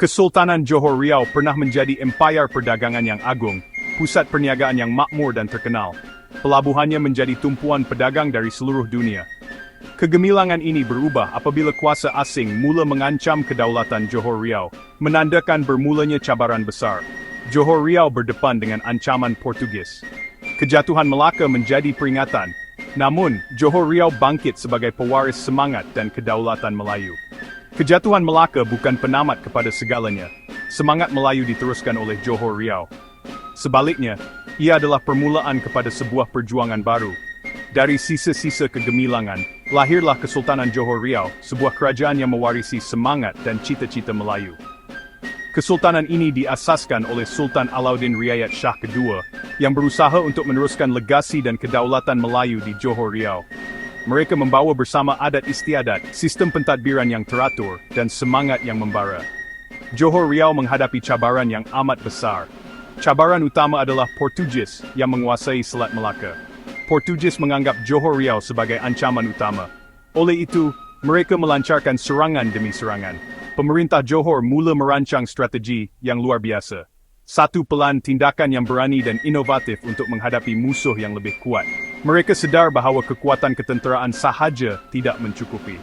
Kesultanan Johor Riau pernah menjadi empayar perdagangan yang agung, pusat perniagaan yang makmur dan terkenal. Pelabuhannya menjadi tumpuan pedagang dari seluruh dunia. Kegemilangan ini berubah apabila kuasa asing mula mengancam kedaulatan Johor Riau, menandakan bermulanya cabaran besar. Johor Riau berdepan dengan ancaman Portugis. Kejatuhan Melaka menjadi peringatan, namun Johor Riau bangkit sebagai pewaris semangat dan kedaulatan Melayu. Kejatuhan Melaka bukan penamat kepada segalanya. Semangat Melayu diteruskan oleh Johor Riau. Sebaliknya, ia adalah permulaan kepada sebuah perjuangan baru. Dari sisa-sisa kegemilangan, lahirlah Kesultanan Johor Riau, sebuah kerajaan yang mewarisi semangat dan cita-cita Melayu. Kesultanan ini diasaskan oleh Sultan Alauddin Riayat Shah II, yang berusaha untuk meneruskan legasi dan kedaulatan Melayu di Johor Riau. Mereka membawa bersama adat istiadat, sistem pentadbiran yang teratur, dan semangat yang membara. Johor Riau menghadapi cabaran yang amat besar. Cabaran utama adalah Portugis yang menguasai Selat Melaka. Portugis menganggap Johor Riau sebagai ancaman utama. Oleh itu, mereka melancarkan serangan demi serangan. Pemerintah Johor mula merancang strategi yang luar biasa. Satu pelan tindakan yang berani dan inovatif untuk menghadapi musuh yang lebih kuat. Mereka sedar bahawa kekuatan ketenteraan sahaja tidak mencukupi.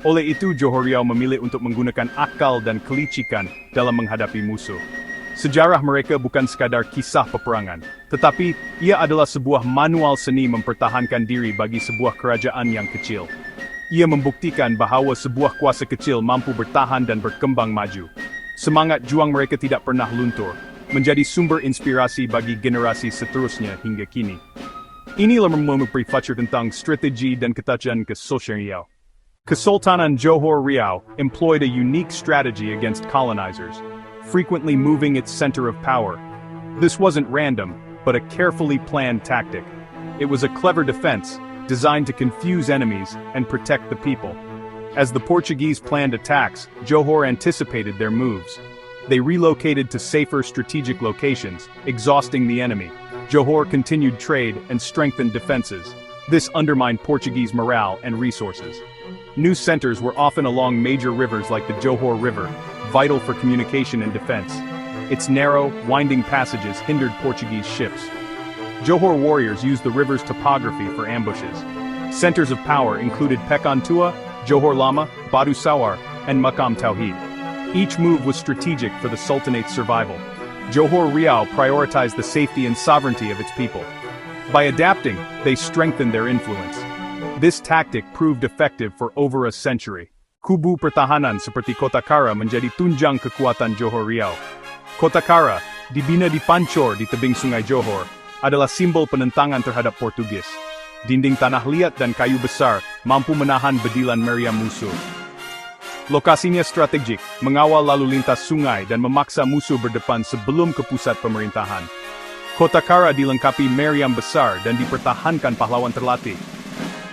Oleh itu Johor Riau memilih untuk menggunakan akal dan kelicikan dalam menghadapi musuh. Sejarah mereka bukan sekadar kisah peperangan, tetapi ia adalah sebuah manual seni mempertahankan diri bagi sebuah kerajaan yang kecil. Ia membuktikan bahawa sebuah kuasa kecil mampu bertahan dan berkembang maju. Semangat juang mereka tidak pernah luntur, menjadi sumber inspirasi bagi generasi seterusnya hingga kini. Inilah memberi feature tentang strategi dan ketajaman Kesultanan Riau. Kesultanan Johor Riau employed a unique strategy against colonizers, frequently moving its center of power. This wasn't random, but a carefully planned tactic. It was a clever defense, designed to confuse enemies and protect the people. As the Portuguese planned attacks, Johor anticipated their moves. They relocated to safer strategic locations, exhausting the enemy. Johor continued trade and strengthened defenses. This undermined Portuguese morale and resources. New centers were often along major rivers like the Johor River, vital for communication and defense. Its narrow, winding passages hindered Portuguese ships. Johor warriors used the river's topography for ambushes. Centers of power included Pekan Tua, Johor Lama, Batu Sawar, and Makam Tauhid. Each move was strategic for the Sultanate's survival. Johor Riau prioritized the safety and sovereignty of its people. By adapting, they strengthened their influence. This tactic proved effective for over a century. Kubu pertahanan seperti Kota Kara menjadi tunjang kekuatan Johor Riau. Kota Kara, dibina di Pancor di tebing Sungai Johor, adalah simbol penentangan terhadap Portugis. Dinding tanah liat dan kayu besar mampu menahan bedilan meriam musuh. Lokasinya strategik, mengawal lalu lintas sungai dan memaksa musuh berdepan sebelum ke pusat pemerintahan. Kota Kara dilengkapi meriam besar dan dipertahankan pahlawan terlatih.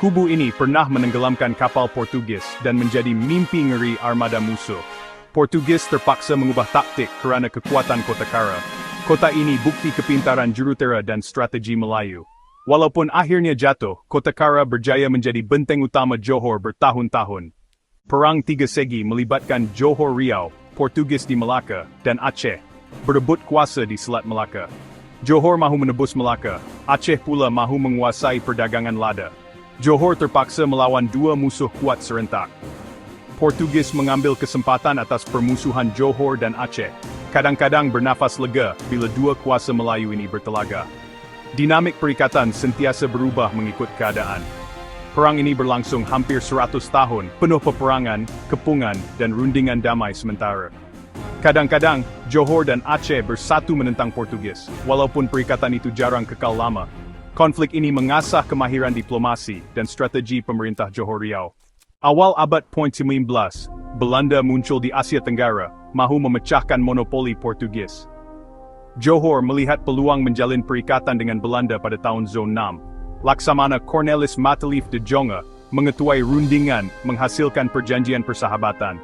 Kubu ini pernah menenggelamkan kapal Portugis dan menjadi mimpi ngeri armada musuh. Portugis terpaksa mengubah taktik kerana kekuatan Kota Kara. Kota ini bukti kepintaran jurutera dan strategi Melayu. Walaupun akhirnya jatuh, Kota Kara berjaya menjadi benteng utama Johor bertahun-tahun. Perang Tiga Segi melibatkan Johor Riau, Portugis di Melaka, dan Aceh, berebut kuasa di Selat Melaka. Johor mahu menebus Melaka, Aceh pula mahu menguasai perdagangan lada. Johor terpaksa melawan dua musuh kuat serentak. Portugis mengambil kesempatan atas permusuhan Johor dan Aceh, kadang-kadang bernafas lega bila dua kuasa Melayu ini bertelaga. Dinamik perikatan sentiasa berubah mengikut keadaan. Perang ini berlangsung hampir 100 tahun, penuh peperangan, kepungan, dan rundingan damai sementara. Kadang-kadang, Johor dan Aceh bersatu menentang Portugis, walaupun perikatan itu jarang kekal lama. Konflik ini mengasah kemahiran diplomasi dan strategi pemerintah Johor Riau. Awal abad 19, Belanda muncul di Asia Tenggara, mahu memecahkan monopoli Portugis. Johor melihat peluang menjalin perikatan dengan Belanda pada tahun Zon 6. Laksamana Cornelis Matelif de Jonge mengetuai rundingan menghasilkan perjanjian persahabatan.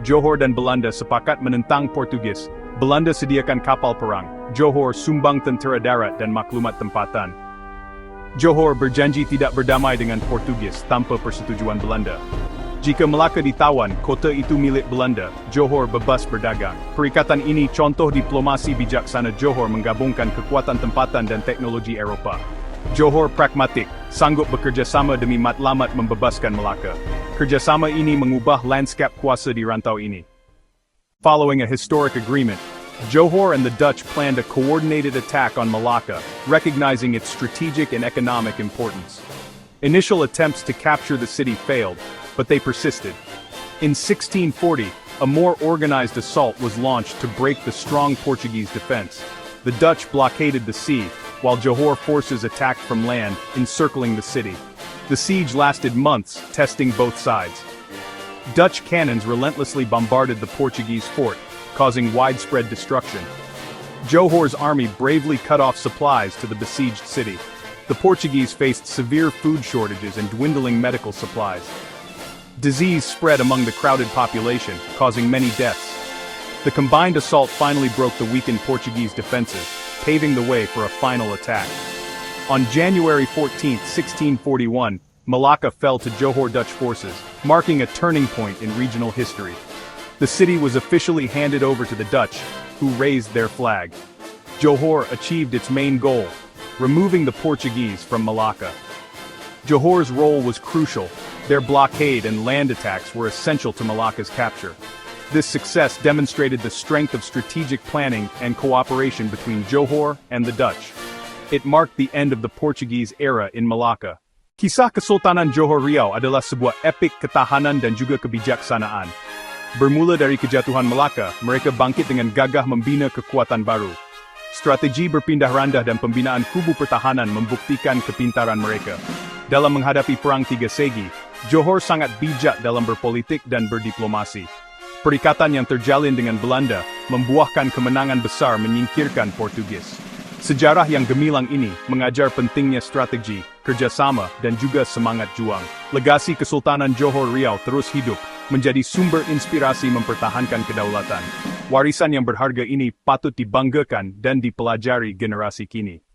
Johor dan Belanda sepakat menentang Portugis. Belanda sediakan kapal perang. Johor sumbang tentera darat dan maklumat tempatan. Johor berjanji tidak berdamai dengan Portugis tanpa persetujuan Belanda. Jika Melaka ditawan, kota itu milik Belanda, Johor bebas berdagang. Perikatan ini contoh diplomasi bijaksana Johor menggabungkan kekuatan tempatan dan teknologi Eropa. Johor pragmatik, sanggup bekerja sama demi matlamat membebaskan Melaka. Kerjasama ini mengubah lanskap kuasa di rantau ini. Following a historic agreement, Johor and the Dutch planned a coordinated attack on Malacca, recognizing its strategic and economic importance. Initial attempts to capture the city failed, but they persisted. In 1640, a more organized assault was launched to break the strong Portuguese defense. The Dutch blockaded the sea, while Johor forces attacked from land, encircling the city. The siege lasted months, testing both sides. Dutch cannons relentlessly bombarded the Portuguese fort, causing widespread destruction. Johor's army bravely cut off supplies to the besieged city. The Portuguese faced severe food shortages and dwindling medical supplies. Disease spread among the crowded population, causing many deaths. The combined assault finally broke the weakened Portuguese defenses, paving the way for a final attack. On January 14, 1641, Malacca fell to Johor Dutch forces, marking a turning point in regional history. The city was officially handed over to the Dutch, who raised their flag. Johor achieved its main goal, removing the Portuguese from Malacca. Johor's role was crucial. Their blockade and land attacks were essential to Malacca's capture. This success demonstrated the strength of strategic planning and cooperation between Johor and the Dutch. It marked the end of the Portuguese era in Malacca. Kisah Kesultanan Johor Riau adalah sebuah epik ketahanan dan juga kebijaksanaan. Bermula dari kejatuhan Malacca, mereka bangkit dengan gagah membina kekuatan baru. Strategi berpindah randah dan pembinaan kubu pertahanan membuktikan kepintaran mereka. Dalam menghadapi perang tiga segi, Johor sangat bijak dalam berpolitik dan berdiplomasi. Perikatan yang terjalin dengan Belanda membuahkan kemenangan besar menyingkirkan Portugis. Sejarah yang gemilang ini mengajar pentingnya strategi, kerjasama, dan juga semangat juang. Legasi Kesultanan Johor Riau terus hidup, menjadi sumber inspirasi mempertahankan kedaulatan. Warisan yang berharga ini patut dibanggakan dan dipelajari generasi kini.